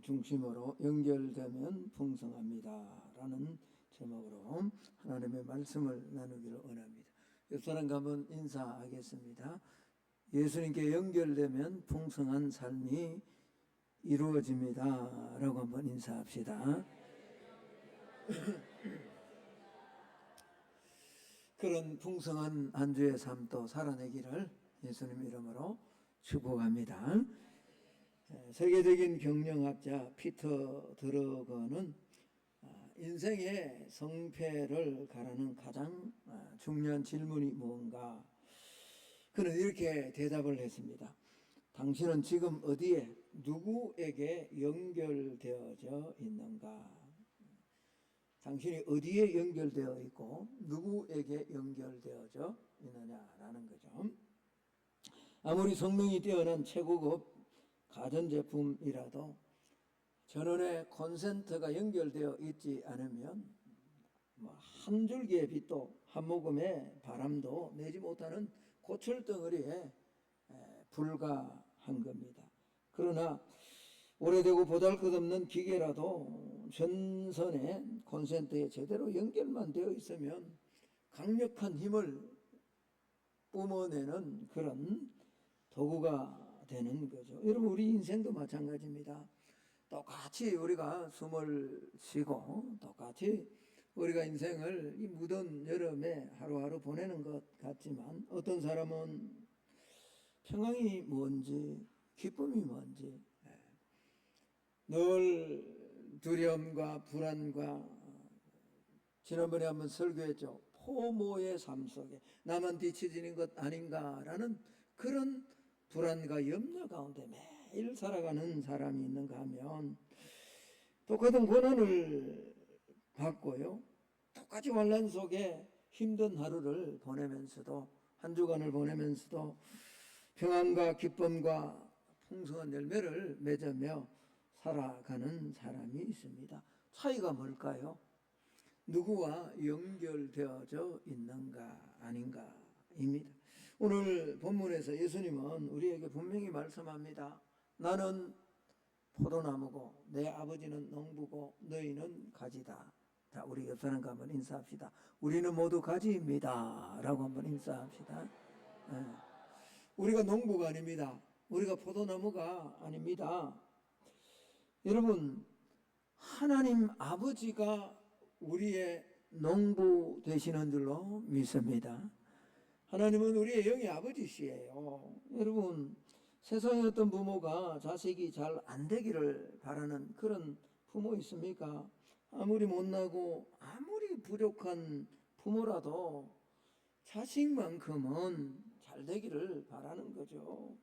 중심으로 연결되면 풍성합니다 라는 제목으로 하나님의 말씀을 나누기를 원합니다. 옆 사람과 한번 인사하겠습니다. 예수님께 연결되면 풍성한 삶이 이루어집니다 라고 한번 인사합시다. 그런 풍성한 한 주의 삶도 살아내기를 예수님 이름으로 축복합니다. 세계적인 경영학자 피터 드러거는 인생의 성패를 가르는 가장 중요한 질문이 무언가? 그는 이렇게 대답을 했습니다. 당신은 지금 어디에 누구에게 연결되어져 있는가? 당신이 어디에 연결되어 있고 누구에게 연결되어져 있느냐라는 거죠. 아무리 성능이 뛰어난 최고급 가전제품이라도 전원에 콘센트가 연결되어 있지 않으면 한 줄기의 빛도 한 모금의 바람도 내지 못하는 고철덩어리에 불과한 겁니다. 그러나 오래되고 보잘것없는 기계라도 전선에 콘센트에 제대로 연결만 되어 있으면 강력한 힘을 뿜어내는 그런 도구가 되는 거죠. 여러분, 우리 인생도 마찬가지입니다. 똑같이 우리가 숨을 쉬고 똑같이 우리가 인생을 이 무더운 여름에 하루하루 보내는 것 같지만 어떤 사람은 평안이 뭔지 기쁨이 뭔지 늘 두려움과 불안과 지난번에 한번 설교했죠. 포모의 삶 속에 나만 뒤처지는 것 아닌가라는 그런 불안과 염려 가운데 매일 살아가는 사람이 있는가 하면 똑같은 고난을 받고요. 똑같이 환난 속에 힘든 하루를 보내면서도 한 주간을 보내면서도 평안과 기쁨과 풍성한 열매를 맺으며 살아가는 사람이 있습니다. 차이가 뭘까요? 누구와 연결되어져 있는가 아닌가입니다. 오늘 본문에서 예수님은 우리에게 분명히 말씀합니다. 나는 포도나무고 내 아버지는 농부고 너희는 가지다. 자, 우리 옆 사람과 한번 인사합시다. 우리는 모두 가지입니다 라고 한번 인사합시다. 네. 우리가 농부가 아닙니다. 우리가 포도나무가 아닙니다. 여러분, 하나님 아버지가 우리의 농부 되시는 줄로 믿습니다. 하나님은 우리의 영의 아버지시에요. 여러분, 세상에 어떤 부모가 자식이 잘 안 되기를 바라는 그런 부모 있습니까? 아무리 못나고 아무리 부족한 부모라도 자식만큼은 잘 되기를 바라는 거죠.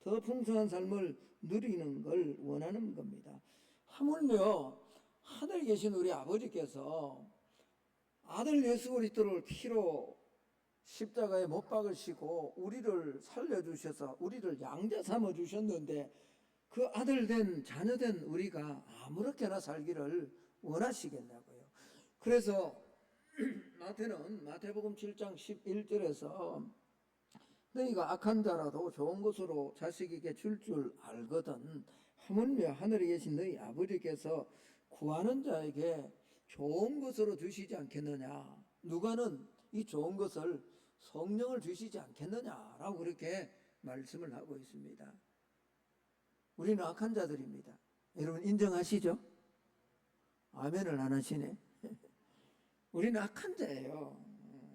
더 풍성한 삶을 누리는 걸 원하는 겁니다. 하물며 하늘에 계신 우리 아버지께서 아들 예수 그리스도를 피로 십자가에 못 박으시고 우리를 살려주셔서 우리를 양자 삼아 주셨는데 그 아들 된 자녀 된 우리가 아무렇게나 살기를 원하시겠냐고요. 그래서 마태복음 7장 11절에서 너희가 악한 자라도 좋은 것으로 자식에게 줄 알거든 하물며 하늘에 계신 너희 아버지께서 구하는 자에게 좋은 것으로 주시지 않겠느냐. 누가는 이 좋은 것을 성령을 주시지 않겠느냐라고 그렇게 말씀을 하고 있습니다. 우리는 악한 자들입니다. 여러분 인정하시죠? 아멘을 안 하시네. 우리는 악한 자예요.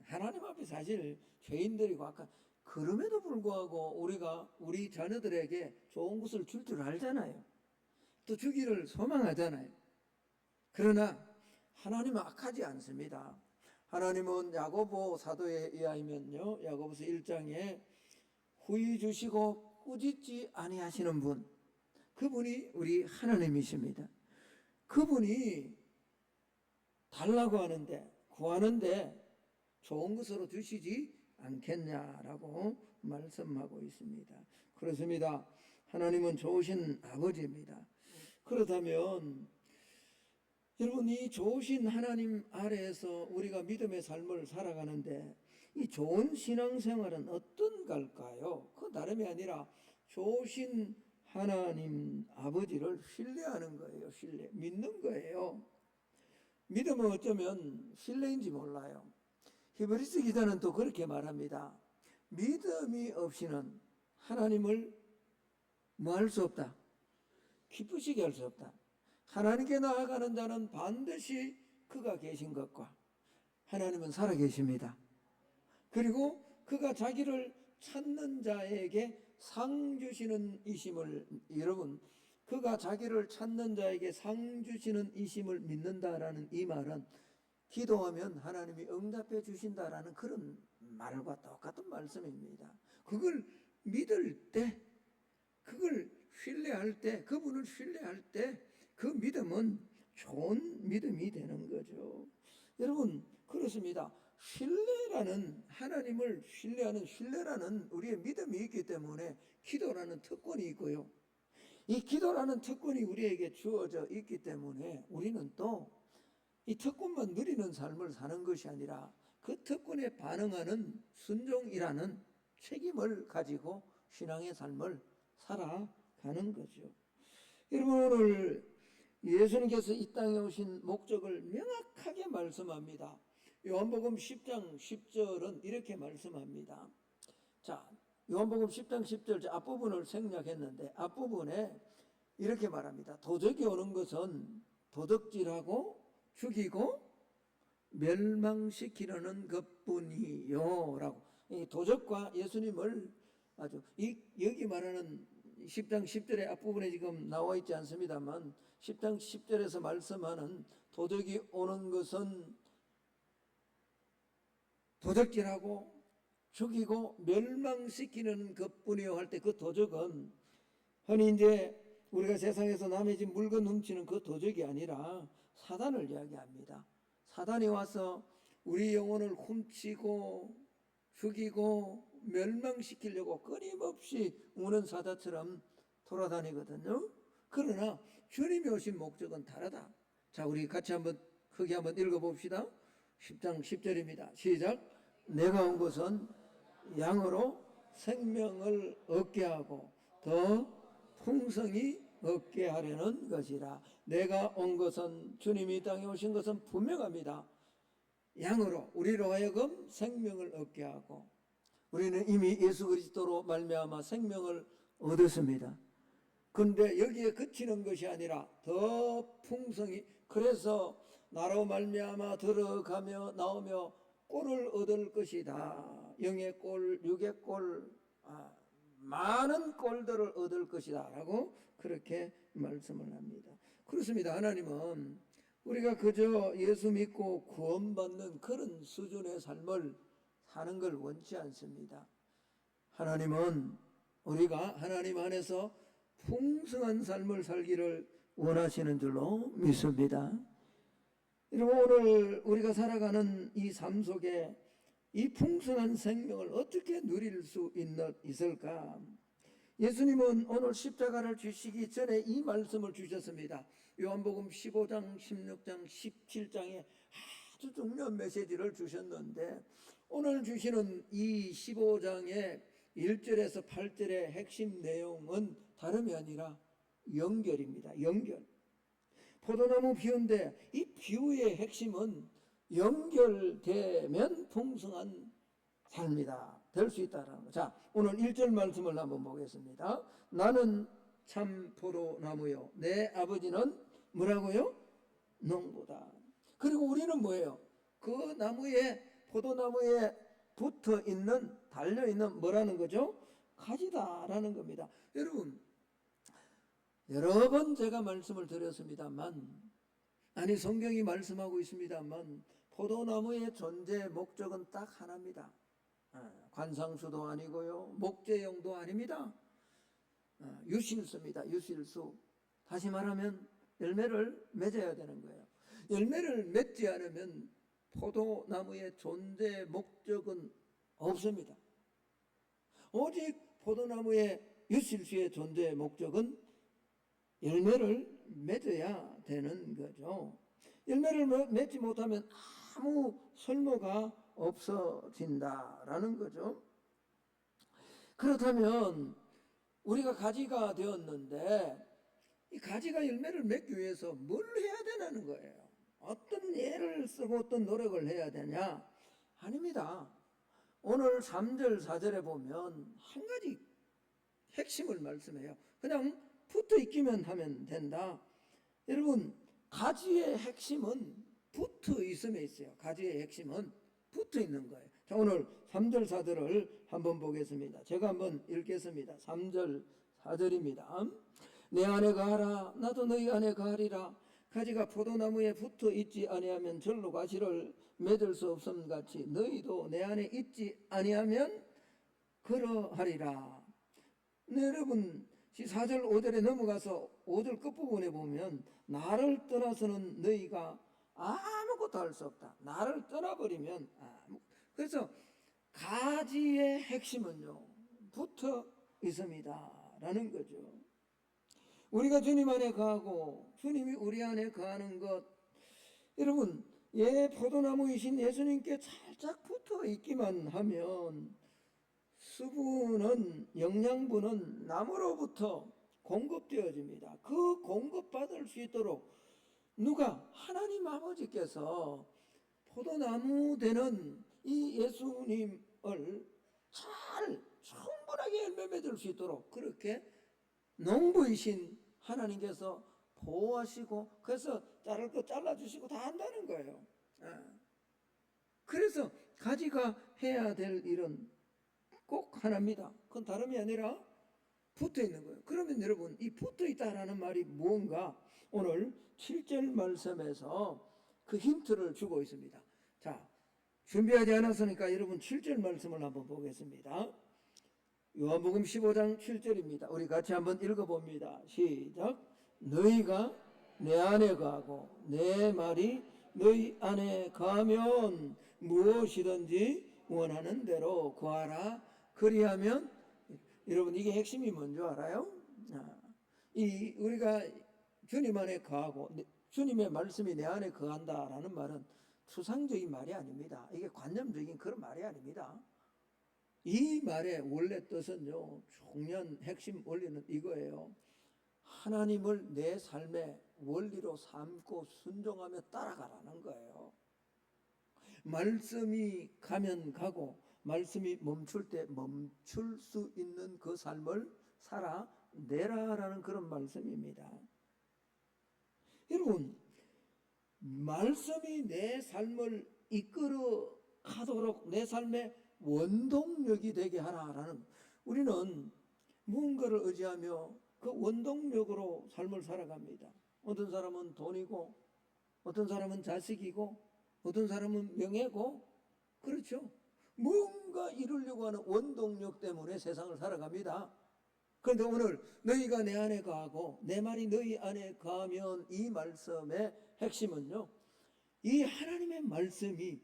하나님 앞에 사실 죄인들이고 악한. 그럼에도 불구하고 우리가 우리 자녀들에게 좋은 것을 줄 알잖아요. 또 주기를 소망하잖아요. 그러나 하나님은 악하지 않습니다. 하나님은 야고보 사도에 의하면요, 야고보서 1장에 후히 주시고 꾸짖지 아니하시는 분, 그분이 우리 하나님이십니다. 그분이 달라고 하는데 구하는데 좋은 것으로 주시지 않겠냐라고 말씀하고 있습니다. 그렇습니다. 하나님은 좋으신 아버지입니다. 그렇다면 여러분, 이 좋으신 하나님 아래에서 우리가 믿음의 삶을 살아가는데 이 좋은 신앙생활은 어떤 걸까요? 그 다름이 아니라 좋으신 하나님 아버지를 신뢰하는 거예요. 신뢰, 믿는 거예요. 믿음은 어쩌면 신뢰인지 몰라요. 히브리서 기자는 또 그렇게 말합니다. 믿음이 없이는 하나님을 뭐 할 수 없다? 기쁘시게 할 수 없다. 하나님께 나아가는 자는 반드시 그가 계신 것과 하나님은 살아계십니다. 그리고 그가 자기를 찾는 자에게 상 주시는 이심을, 여러분, 그가 자기를 찾는 자에게 상 주시는 이심을 믿는다라는 이 말은 기도하면 하나님이 응답해 주신다라는 그런 말과 똑같은 말씀입니다. 그걸 믿을 때, 그걸 신뢰할 때, 그분을 신뢰할 때 그 믿음은 좋은 믿음이 되는 거죠. 여러분, 그렇습니다. 신뢰라는, 하나님을 신뢰하는 신뢰라는 우리의 믿음이 있기 때문에 기도라는 특권이 있고요. 이 기도라는 특권이 우리에게 주어져 있기 때문에 우리는 또 이 특권만 누리는 삶을 사는 것이 아니라 그 특권에 반응하는 순종이라는 책임을 가지고 신앙의 삶을 살아가는 거죠. 여러분, 오늘 예수님께서 이 땅에 오신 목적을 명확하게 말씀합니다. 요한복음 10장 10절은 이렇게 말씀합니다. 자, 요한복음 10장 10절 앞부분을 생략했는데 앞부분에 이렇게 말합니다. 도적이 오는 것은 도둑질하고 죽이고 멸망시키려는 것뿐이요 라고. 이 도적과 예수님을 아주 여기 말하는 10장 10절의 앞부분에 지금 나와 있지 않습니다만 10장 10절에서 말씀하는 도적이 오는 것은 도적질하고 죽이고 멸망시키는 것뿐이요 할 때 그 도적은 흔히 이제 우리가 세상에서 남의 집 물건 훔치는 그 도적이 아니라 사단을 이야기합니다. 사단이 와서 우리 영혼을 훔치고 죽이고 멸망시키려고 끊임없이 우는 사자처럼 돌아다니거든요. 그러나 주님이 오신 목적은 다르다. 자, 우리 같이 한번 크게 한번 읽어봅시다. 10장 10절입니다. 시작. 내가 온 것은 양으로 생명을 얻게 하고 더 풍성히 얻게 하려는 것이라. 내가 온 것은, 주님이 이 땅에 오신 것은 분명합니다. 양으로, 우리로 하여금 생명을 얻게 하고, 우리는 이미 예수 그리스도로 말미암아 생명을 얻었습니다. 그런데 여기에 그치는 것이 아니라 더 풍성히, 그래서 나로 말미암아 들어가며 나오며 꼴을 얻을 것이다. 영의 꼴, 육의 꼴, 많은 꼴들을 얻을 것이다 라고 그렇게 말씀을 합니다. 그렇습니다. 하나님은 우리가 그저 예수 믿고 구원받는 그런 수준의 삶을 사는 걸 원치 않습니다. 하나님은 우리가 하나님 안에서 풍성한 삶을 살기를 원하시는 줄로 믿습니다. 여러분, 오늘 우리가 살아가는 이 삶 속에 이 풍성한 생명을 어떻게 누릴 수 있을까? 예수님은 오늘 십자가를 주시기 전에 이 말씀을 주셨습니다. 요한복음 15장, 16장, 17장에 아주 중요한 메시지를 주셨는데 오늘 주시는 이 15장의 1절에서 8절의 핵심 내용은 다름이 아니라 연결입니다. 연결. 포도나무 비유인데 이 비유의 핵심은 연결되면 풍성한 삶이다. 될 수 있다라는 거. 자, 오늘 1절 말씀을 한번 보겠습니다. 나는 참 포도나무요. 내 아버지는 뭐라고요? 농부다. 그리고 우리는 뭐예요? 그 나무에, 포도나무에 붙어 있는, 달려 있는 뭐라는 거죠? 가지다라는 겁니다. 여러분, 여러 번 제가 말씀을 드렸습니다만, 아니 성경이 말씀하고 있습니다만 포도나무의 존재 목적은 딱 하나입니다. 관상수도 아니고요, 목재용도 아닙니다. 유실수입니다. 유실수. 다시 말하면 열매를 맺어야 되는 거예요. 열매를 맺지 않으면 포도나무의 존재 목적은 없습니다. 오직 포도나무의 유실수의 존재 목적은 열매를 맺어야 되는 거죠. 열매를 맺지 못하면 아무 설모가 없어진다라는 거죠. 그렇다면 우리가 가지가 되었는데 이 가지가 열매를 맺기 위해서 뭘 해야 되냐는 거예요. 어떤 예를 쓰고 어떤 노력을 해야 되냐? 아닙니다. 오늘 3절 4절에 보면 한 가지 핵심을 말씀해요. 그냥 붙어 있기만 하면 된다. 여러분, 가지의 핵심은 붙어 있음에 있어요. 가지의 핵심은 붙어 있는 거예요. 자, 오늘 3절 4절을 한번 보겠습니다. 제가 한번 읽겠습니다. 3절 4절입니다. 내 안에 가라, 나도 너희 안에 가리라. 가지가 포도나무에 붙어 있지 아니하면 절로 가시를 맺을 수 없음 같이 너희도 내 안에 있지 아니하면 그러하리라. 네, 여러분 4절 5절에 넘어가서 5절 끝부분에 보면 나를 떠나서는 너희가 아무것도 할 수 없다. 나를 떠나버리면 그래서 가지의 핵심은요 붙어 있습니다 라는 거죠. 우리가 주님 안에 거하고 주님이 우리 안에 거하는 것, 여러분 포도나무이신 예수님께 살짝 붙어 있기만 하면 수분은, 영양분은 나무로부터 공급되어집니다. 그 공급받을 수 있도록 누가? 하나님 아버지께서 포도나무 되는 이 예수님을 잘 충분하게 열매 맺을 수 있도록 그렇게 농부이신 하나님께서 보호하시고, 그래서 자를 거 잘라주시고 다 한다는 거예요. 그래서 가지가 해야 될 일은 꼭 하나입니다. 그건 다름이 아니라 붙어 있는 거예요. 그러면 여러분, 이 붙어 있다라는 말이 뭔가 오늘 7절 말씀에서 그 힌트를 주고 있습니다. 자, 준비하지 않았으니까 여러분 7절 말씀을 한번 보겠습니다. 요한복음 15장 7절입니다. 우리 같이 한번 읽어봅니다. 시작. 너희가 내 안에 거하고 내 말이 너희 안에 거하면 무엇이든지 원하는 대로 구하라. 그리하면, 여러분 이게 핵심이 뭔지 알아요? 우리가 주님 안에 거하고 주님의 말씀이 내 안에 거한다라는 말은 추상적인 말이 아닙니다. 이게 관념적인 그런 말이 아닙니다. 이 말의 원래 뜻은요, 중요한 핵심 원리는 이거예요. 하나님을 내 삶의 원리로 삼고 순종하며 따라가라는 거예요. 말씀이 가면 가고 말씀이 멈출 때 멈출 수 있는 그 삶을 살아내라라는 그런 말씀입니다. 여러분, 말씀이 내 삶을 이끌어 가도록 내 삶의 원동력이 되게 하라라는, 우리는 무언가를 의지하며 그 원동력으로 삶을 살아갑니다. 어떤 사람은 돈이고, 어떤 사람은 자식이고, 어떤 사람은 명예고, 그렇죠. 뭔가 이루려고 하는 원동력 때문에 세상을 살아갑니다. 그런데 오늘 너희가 내 안에 거하고 내 말이 너희 안에 거하면, 이 말씀의 핵심은요, 이 하나님의 말씀이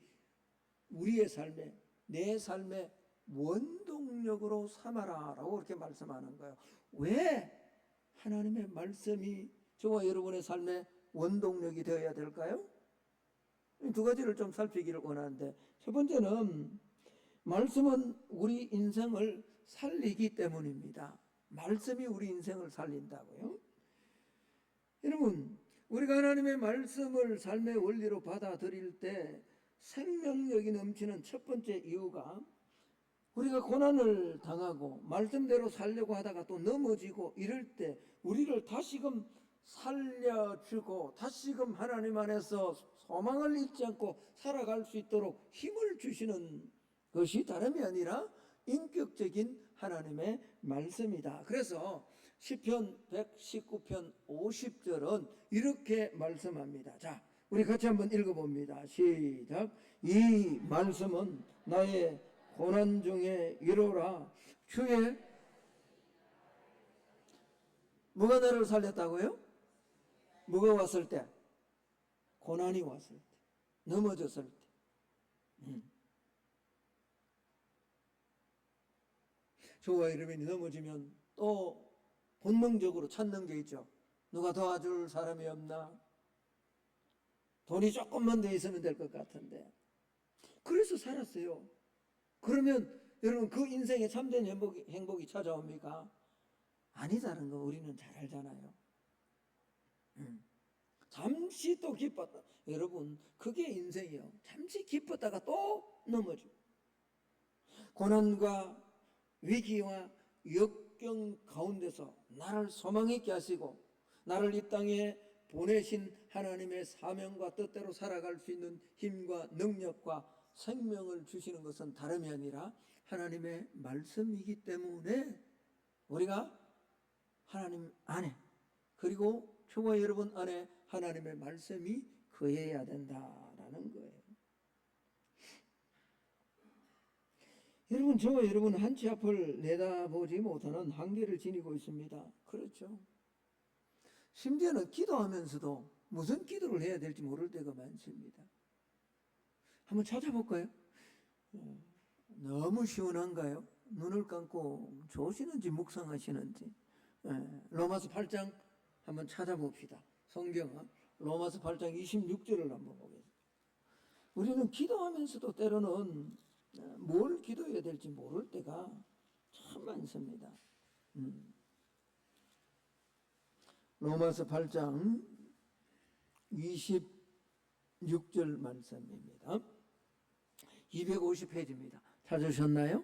우리의 삶에, 내 삶의 원동력으로 삼아라라고 그렇게 말씀하는 거예요. 왜 하나님의 말씀이 저와 여러분의 삶의 원동력이 되어야 될까요? 두 가지를 좀 살피기를 원하는데, 첫 번째는 말씀은 우리 인생을 살리기 때문입니다. 말씀이 우리 인생을 살린다고요. 여러분, 우리가 하나님의 말씀을 삶의 원리로 받아들일 때 생명력이 넘치는 첫 번째 이유가, 우리가 고난을 당하고 말씀대로 살려고 하다가 또 넘어지고 이럴 때 우리를 다시금 살려주고 다시금 하나님 안에서 소망을 잃지 않고 살아갈 수 있도록 힘을 주시는 것이 다름이 아니라 인격적인 하나님의 말씀이다. 그래서 시편 119편 50절은 이렇게 말씀합니다. 자, 우리 같이 한번 읽어봅니다. 시작. 이 말씀은 나의 고난 중에 위로라. 주의, 뭐가 나를 살렸다고요? 뭐가 왔을 때? 고난이 왔을 때, 넘어졌을 때. 저와 여러분이 넘어지면 또 본능적으로 찾는 게 있죠. 누가 도와줄 사람이 없나? 돈이 조금만 더 있으면 될 것 같은데. 그래서 살았어요. 그러면 여러분, 그 인생에 참된 행복이 찾아옵니까? 아니다는 거 우리는 잘 알잖아요. 잠시 또 기뻤다. 여러분, 그게 인생이요. 잠시 기뻤다가 또 넘어져. 고난과 위기와 역경 가운데서 나를 소망 있게 하시고 나를 이 땅에 보내신 하나님의 사명과 뜻대로 살아갈 수 있는 힘과 능력과 생명을 주시는 것은 다름이 아니라 하나님의 말씀이기 때문에 우리가 하나님 안에, 그리고 저와 여러분 안에 하나님의 말씀이 거해야 된다라는 거예요. 여러분, 저와 여러분 한치 앞을 내다보지 못하는 한계를 지니고 있습니다. 그렇죠. 심지어는 기도하면서도 무슨 기도를 해야 될지 모를 때가 많습니다. 한번 찾아볼까요? 너무 시원한가요? 눈을 감고 좋으시는지 묵상하시는지. 로마서 8장 한번 찾아봅시다. 성경 로마서 8장 26절을 한번 보겠습니다. 우리는 기도하면서도 때로는 뭘 기도해야 될지 모를 때가 참 많습니다. 로마서 8장 26절 말씀입니다. 250페이지입니다. 찾으셨나요?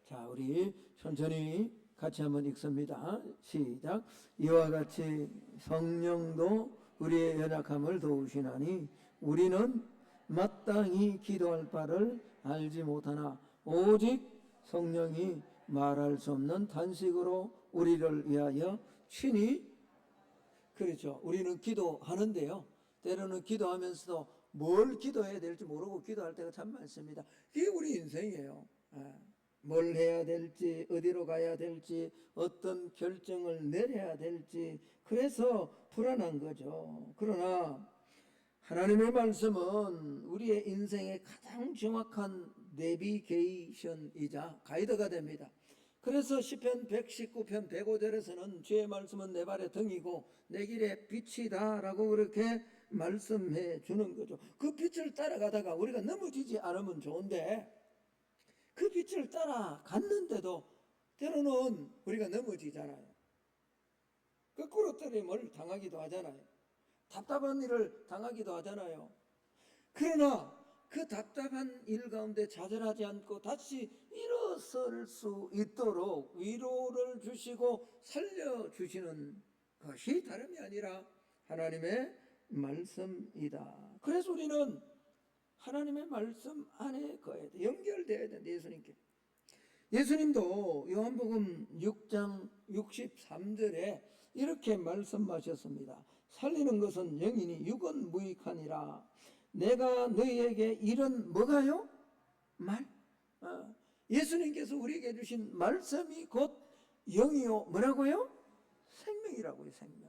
자, 우리 천천히 같이 한번 읽습니다. 시작. 이와 같이 성령도 우리의 연약함을 도우시나니 우리는 마땅히 기도할 바를 알지 못하나 오직 성령이 말할 수 없는 탄식으로 우리를 위하여 친히, 그렇죠. 우리는 기도하는데요, 때로는 기도하면서도 뭘 기도해야 될지 모르고 기도할 때가 참 많습니다. 그게 우리 인생이에요. 뭘 해야 될지, 어디로 가야 될지, 어떤 결정을 내려야 될지, 그래서 불안한 거죠. 그러나 하나님의 말씀은 우리의 인생의 가장 정확한 내비게이션이자 가이드가 됩니다. 그래서 시편 119편 105절에서는 주의 말씀은 내 발의 등이고 내 길의 빛이다 라고 그렇게 말씀해 주는 거죠. 그 빛을 따라가다가 우리가 넘어지지 않으면 좋은데 그 빛을 따라갔는데도 때로는 우리가 넘어지잖아요. 거꾸로 떨어짐을 당하기도 하잖아요. 답답한 일을 당하기도 하잖아요. 그러나 그 답답한 일 가운데 좌절하지 않고 다시 일어설 수 있도록 위로를 주시고 살려주시는 것이 다름이 아니라 하나님의 말씀이다. 그래서 우리는 하나님의 말씀 안에 거해야 돼. 연결되어야 된다. 예수님께. 예수님도 요한복음 6장 63절에 이렇게 말씀하셨습니다. 살리는 것은 영이니 육은 무익하니라. 내가 너희에게 이런 뭐가요? 말. 예수님께서 우리에게 주신 말씀이 곧 영이요. 뭐라고요? 생명이라고요. 생명.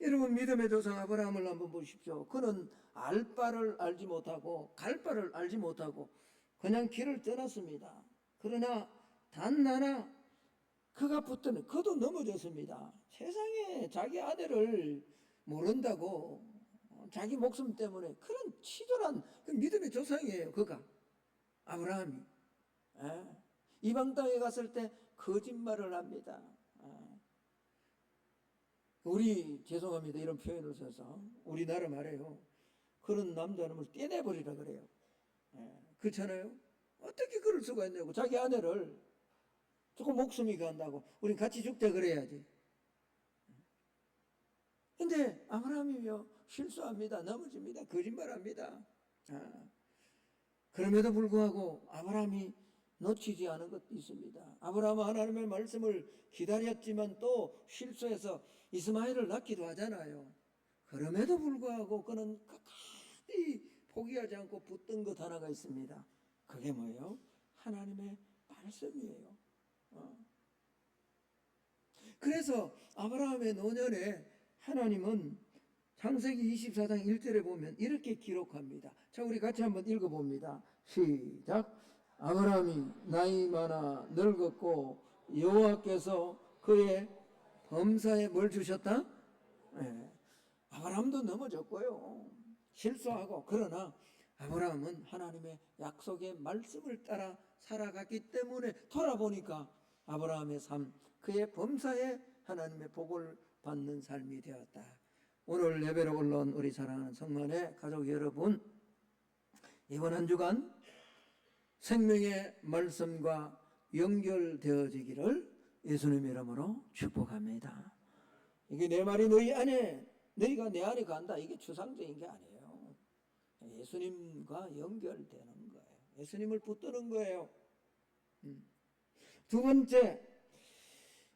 여러분, 믿음의 조상 아브라함을 한번 보십시오. 그는 알 바를 알지 못하고 갈 바를 알지 못하고 그냥 길을 떠났습니다. 그러나 단 하나 그가 붙드는, 그도 넘어졌습니다. 세상에 자기 아들을 모른다고 자기 목숨 때문에 그런 치졸한 그 믿음의 조상이에요. 그가 아브라함이. 이방 땅에 갔을 때 거짓말을 합니다. 우리, 죄송합니다, 이런 표현을 써서 우리나라 말해요. 그런 남자는 떼내버리라 그래요. 그렇잖아요. 어떻게 그럴 수가 있냐고. 자기 아내를 조금 목숨이 간다고 우린 같이 죽자 그래야지. 근데 아브라함이요 실수합니다. 넘어집니다. 거짓말합니다. 그럼에도 불구하고 아브라함이 놓치지 않은 것도 있습니다. 아브라함은 하나님의 말씀을 기다렸지만 또 실수해서 이스마엘을 낳기도 하잖아요. 그럼에도 불구하고 그는 끝까지 포기하지 않고 붙든 것 하나가 있습니다. 그게 뭐예요? 하나님의 말씀이에요. 그래서 아브라함의 노년에 하나님은 창세기 24장 1절에 보면 이렇게 기록합니다. 자, 우리 같이 한번 읽어봅니다. 시작. 아브라함이 나이 많아 늙었고 여호와께서 그의 범사에 뭘 주셨다? 아브라함도 넘어졌고요. 실수하고. 그러나 아브라함은 하나님의 약속의 말씀을 따라 살아갔기 때문에 돌아보니까 아브라함의 삶, 그의 범사에 하나님의 복을 받는 삶이 되었다. 오늘 예배로 올라온 우리 사랑하는 성만의 가족 여러분, 이번 한 주간 생명의 말씀과 연결되어지기를 예수님 이름으로 축복합니다. 이게 내 말이 너희 안에, 너희가 내 안에 간다, 이게 추상적인 게 아니에요. 예수님과 연결되는 거예요. 예수님을 붙드는 거예요. 두 번째,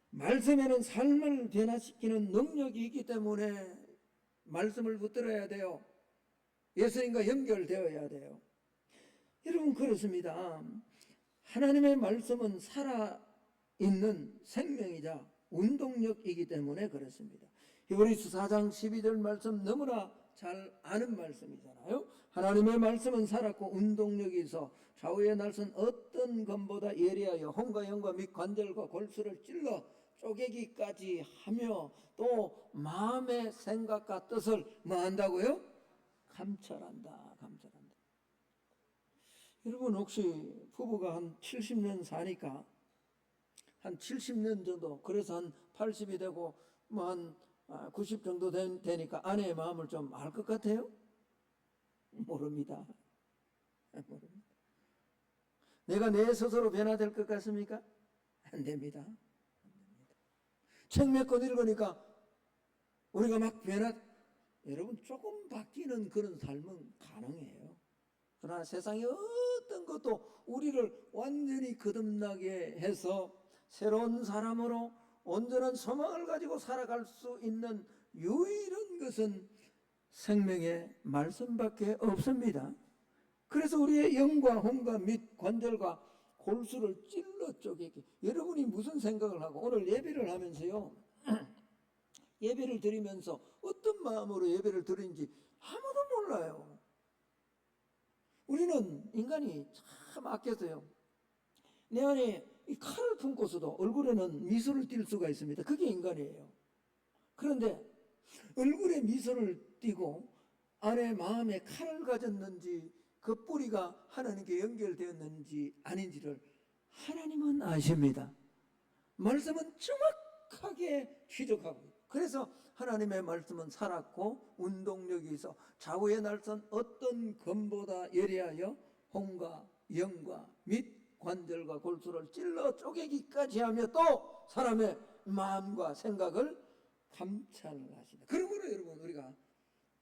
말씀에는 삶을 변화시키는 능력이 있기 때문에 말씀을 붙들어야 돼요. 예수님과 연결되어야 돼요. 여러분, 그렇습니다. 하나님의 말씀은 살아있는 생명이자 운동력이기 때문에 그렇습니다. 히브리서 4장 12절 말씀 너무나 잘 아는 말씀이잖아요. 하나님의 말씀은 살았고 운동력이 있어 좌우의 날선 어떤 검보다 예리하여 혼과 영과 및 관절과 골수를 찔러 쪼개기까지 하며 또 마음의 생각과 뜻을 뭐 한다고요? 감찰한다. 감찰한다. 여러분, 혹시 부부가 한 70년 사니까 한 70년 정도, 그래서 한 80이 되고 뭐 한 90 정도 되니까 아내의 마음을 좀 알 것 같아요? 모릅니다. 모릅니다. 내가 내 스스로 변화될 것 같습니까? 안 됩니다. 책 몇 권 읽으니까 우리가 막 여러분, 조금 바뀌는 그런 삶은 가능해요. 그러나 세상의 어떤 것도 우리를 완전히 거듭나게 해서 새로운 사람으로 온전한 소망을 가지고 살아갈 수 있는 유일한 것은 생명의 말씀밖에 없습니다. 그래서 우리의 영과 혼과 및 관절과 골수를 찔러 쪼개기. 여러분이 무슨 생각을 하고 오늘 예배를 하면서요, 예배를 드리면서 어떤 마음으로 예배를 드리는지 아무도 몰라요. 우리는 인간이 참 악해서요, 내 안에 이 칼을 품고서도 얼굴에는 미소를 띌 수가 있습니다. 그게 인간이에요. 그런데 얼굴에 미소를 띠고 안에 마음에 칼을 가졌는지 그 뿌리가 하나님께 연결되었는지 아닌지를 하나님은 아십니다. 말씀은 정확하게 취적하고, 그래서 하나님의 말씀은 살았고 운동력이 있어 좌우의 날선 어떤 검보다 예리하여 혼과 영과 및 관절과 골수를 찔러 쪼개기까지 하며 또 사람의 마음과 생각을 감찰하신다. 그러므로 여러분, 우리가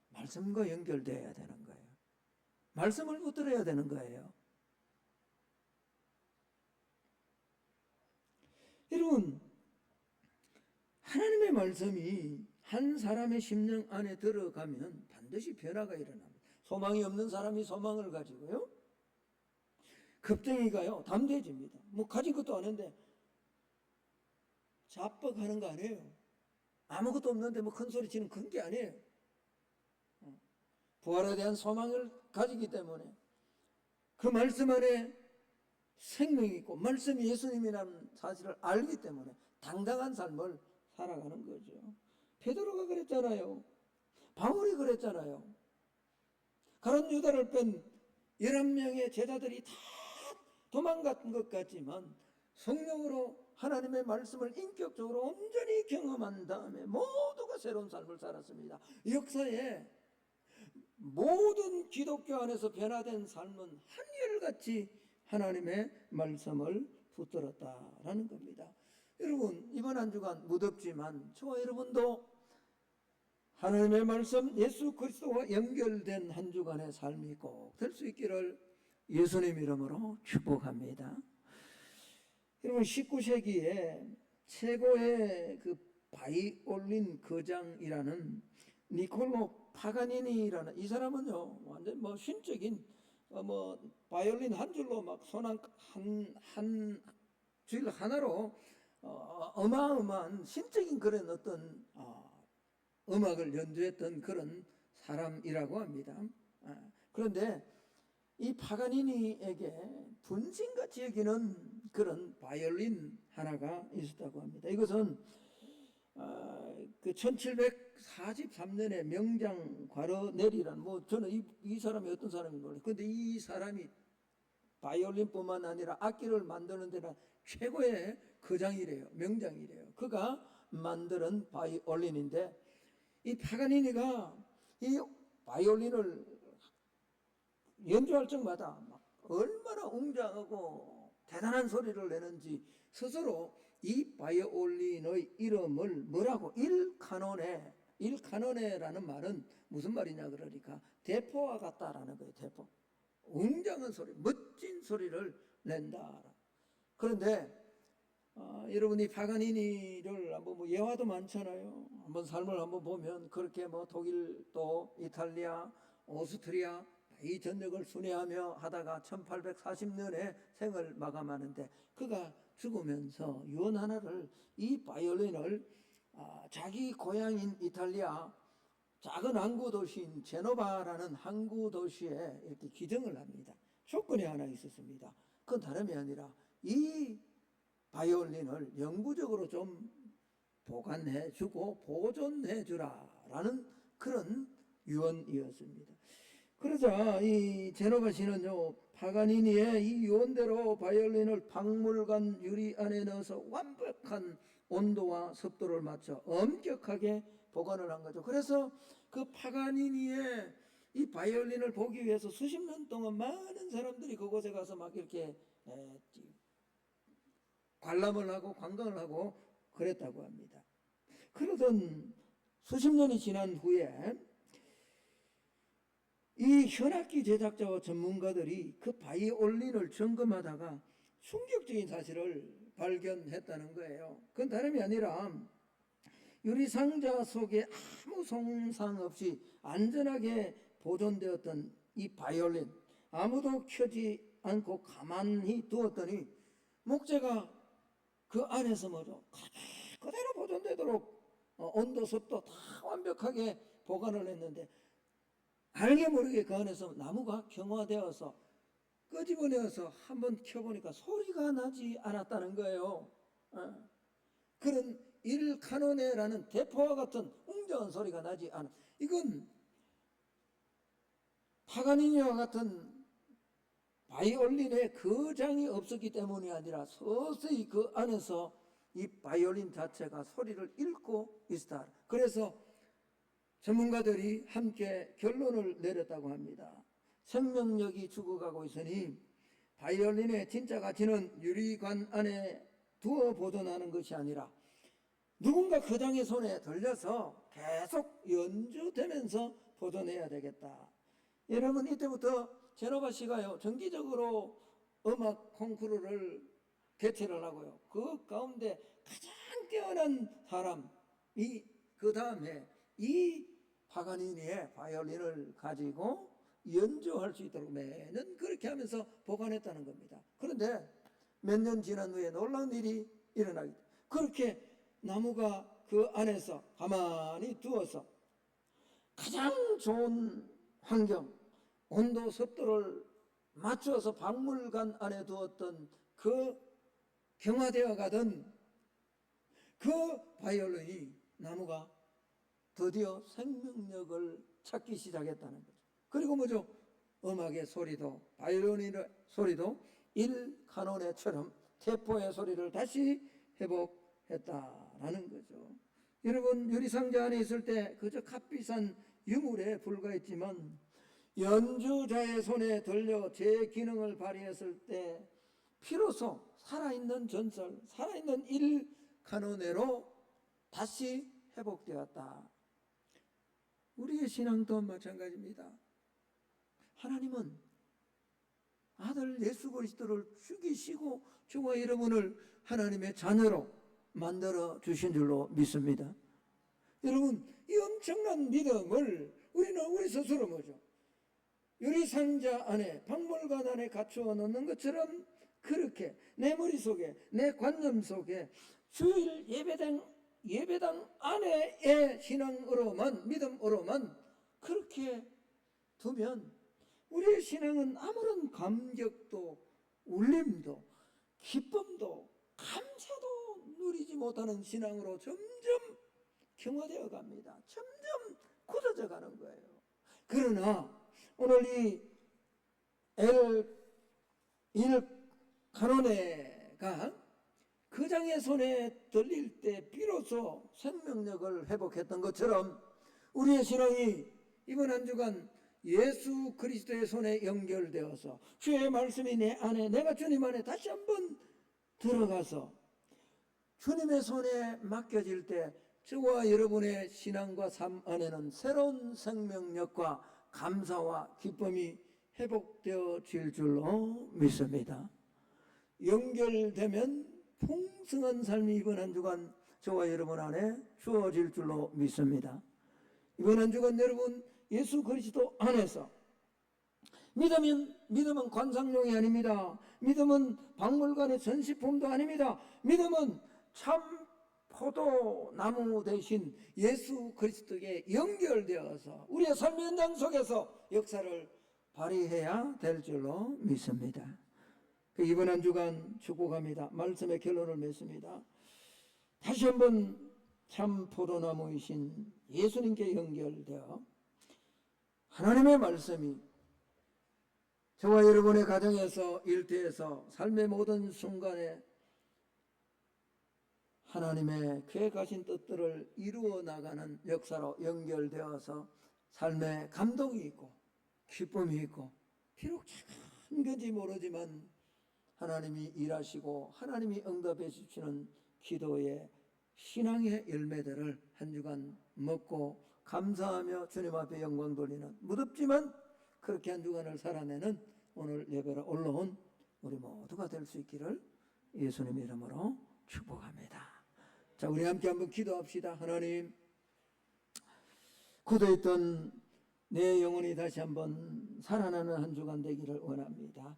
말씀과 연결되어야 되는 거예요. 말씀을 붙들어야 되는 거예요. 여러분, 하나님의 말씀이 한 사람의 심령 안에 들어가면 반드시 변화가 일어납니다. 소망이 없는 사람이 소망을 가지고요, 겁쟁이가요 담대해집니다. 뭐 가진 것도 아닌데 자뻑하는 거 아니에요. 아무것도 없는데 뭐 큰 소리 치는 그런 게 아니에요. 부활에 대한 소망을 가지기 때문에 그 말씀 안에 생명이 있고 말씀이 예수님이라는 사실을 알기 때문에 당당한 삶을 살아가는 거죠. 베드로가 그랬잖아요. 바울이 그랬잖아요. 가룟 유다를 뺀 11명의 제자들이 다 도망간 것 같지만 성령으로 하나님의 말씀을 인격적으로 온전히 경험한 다음에 모두가 새로운 삶을 살았습니다. 역사에 모든 기독교 안에서 변화된 삶은 한결같이 하나님의 말씀을 붙들었다라는 겁니다. 여러분, 이번 한 주간 무덥지만 저와 여러분도 하나님의 말씀, 예수 그리스도와 연결된 한 주간의 삶이 꼭 될 수 있기를 예수님 이름으로 축복합니다. 여러분, 19세기에 최고의 그 바이올린 거장이라는 니콜로 파가니니라는 이 사람은요, 완전 뭐 신적인 바이올린 한 줄로 막 손 한 줄 하나로 어마어마한 신적인 그런 어떤 음악을 연주했던 그런 사람이라고 합니다. 그런데 이 파가니니에게 분신같이 여기는 그런 바이올린 하나가 있었다고 합니다. 이것은 그 1743년에 명장 과르네리라는, 뭐 저는 이 사람이 어떤 사람인지 몰라요. 그런데 이 사람이 바이올린뿐만 아니라 악기를 만드는 데는 최고의 거장이래요. 명장이래요. 그가 만드는 바이올린인데, 이 파가니니가 이 바이올린을 연주할 적마다 막 얼마나 웅장하고 대단한 소리를 내는지 스스로 이 바이올린의 이름을 뭐라고 일카노네라는 말은 무슨 말이냐 그러니까 대포와 같다라는 거예요. 대포. 웅장한 소리, 멋진 소리를 낸다. 그런데 여러분이 파가니니를 한번 뭐 예화도 많잖아요. 한번 삶을 한번 보면 그렇게 뭐 독일 또 이탈리아, 오스트리아 이 전역을 순회하며 하다가 1840년에 생을 마감하는데, 그가 죽으면서 유언 하나를, 이 바이올린을 자기 고향인 이탈리아 작은 항구 도시인 제노바라는 항구 도시에 이렇게 기증을 합니다. 조건이 하나 있었습니다. 그건 다름이 아니라 이 바이올린을 영구적으로 좀 보관해주고 보존해주라라는 그런 유언이었습니다. 그러자 이 제노바 씨는요, 파가니니의 이 유언대로 바이올린을 박물관 유리 안에 넣어서 완벽한 온도와 습도를 맞춰 엄격하게 보관을 한 거죠. 그래서 그 파가니니의 이 바이올린을 보기 위해서 수십 년 동안 많은 사람들이 그곳에 가서 막 이렇게 관람을 하고 관광을 하고 그랬다고 합니다. 그러던 수십 년이 지난 후에 이 현악기 제작자와 전문가들이 그 바이올린을 점검하다가 충격적인 사실을 발견했다는 거예요. 그건 다름이 아니라 유리상자 속에 아무 손상 없이 안전하게 보존되었던 이 바이올린, 아무도 켜지 않고 가만히 두었더니 목재가 그 안에서 뭐죠? 그대로 보존되도록 온도, 습도 다 완벽하게 보관을 했는데, 알게 모르게 그 안에서 나무가 경화되어서 끄집어내어서 한번 켜보니까 소리가 나지 않았다는 거예요. 그런 일카노네라는 대포와 같은 웅장한 소리가 나지 않아. 이건 파가니니와 같은 바이올린에 거장이 없었기 때문이 아니라 서서히 그 안에서 이 바이올린 자체가 소리를 잃고 있다. 그래서 전문가들이 함께 결론을 내렸다고 합니다. 생명력이 죽어가고 있으니 바이올린의 진짜 가치는 유리관 안에 두어 보존하는 것이 아니라 누군가 거장의 손에 들려서 계속 연주되면서 보존해야 되겠다. 여러분, 이때부터 제노바 씨가요, 정기적으로 음악 콩쿠르를 개최를 하고요, 그 가운데 가장 뛰어난 사람이 그 다음에 이 파가니니의 바이올린을 가지고 연주할 수 있도록 매년 그렇게 하면서 보관했다는 겁니다. 그런데 몇 년 지난 후에 놀라운 일이 일어나게 돼요. 그렇게 나무가 그 안에서 가만히 두어서 가장 좋은 환경, 온도, 습도를 맞추어서 박물관 안에 두었던 그 경화되어 가던 그 바이올린이, 나무가 드디어 생명력을 찾기 시작했다는 거죠. 그리고 뭐죠? 음악의 소리도, 바이올린의 소리도 일카노네처럼 대포의 소리를 다시 회복했다라는 거죠. 여러분, 유리상자 안에 있을 때 그저 값비싼 유물에 불과했지만 연주자의 손에 들려 제 기능을 발휘했을 때 비로소 살아있는 전설, 살아있는 일카노네로 다시 회복되었다. 우리의 신앙도 마찬가지입니다. 하나님은 아들 예수 그리스도를 죽이시고 저와 여러분을 하나님의 자녀로 만들어 주신 줄로 믿습니다. 여러분, 이 엄청난 믿음을 우리는 우리 스스로 뭐죠? 유리상자 안에, 박물관 안에 갖추어 놓는 것처럼 그렇게 내 머릿속에, 내 관념 속에 주일 예배당 안에의 신앙으로만, 믿음으로만 그렇게 두면 우리의 신앙은 아무런 감격도, 울림도, 기쁨도, 감사도 누리지 못하는 신앙으로 점점 경화되어 갑니다. 점점 굳어져 가는 거예요. 그러나 오늘 이 일가노네가 그 장의 손에 들릴 때 비로소 생명력을 회복했던 것처럼 우리의 신앙이 이번 한 주간 예수 그리스도의 손에 연결되어서 주의 말씀이 내 안에, 내가 주님 안에 다시 한번 들어가서 주님의 손에 맡겨질 때 저와 여러분의 신앙과 삶 안에는 새로운 생명력과 감사와 기쁨이 회복되어질 줄로 믿습니다. 연결되면 풍성한 삶이 이번 한 주간 저와 여러분 안에 주어질 줄로 믿습니다. 이번 한 주간 여러분 예수 그리스도 안에서 믿음은 관상용이 아닙니다. 믿음은 박물관의 전시품도 아닙니다. 믿음은 참 포도나무 대신 예수 그리스도에 연결되어서 우리의 삶의 현장 속에서 역사를 발휘해야 될 줄로 믿습니다. 이번 한 주간 축복합니다. 말씀의 결론을 맺습니다. 다시 한번 참 포도나무이신 예수님께 연결되어 하나님의 말씀이 저와 여러분의 가정에서, 일터에서, 삶의 모든 순간에 하나님의 계획하신 뜻들을 이루어 나가는 역사로 연결되어서 삶에 감동이 있고 기쁨이 있고, 비록 작은 건지 모르지만 하나님이 일하시고 하나님이 응답해 주시는 기도의 신앙의 열매들을 한 주간 먹고 감사하며 주님 앞에 영광 돌리는, 무덥지만 그렇게 한 주간을 살아내는 오늘 예배로 올라온 우리 모두가 될 수 있기를 예수님 이름으로 축복합니다. 자, 우리 함께 한번 기도합시다. 하나님, 굳어있던 내 영혼이 다시 한번 살아나는 한 주간 되기를 원합니다.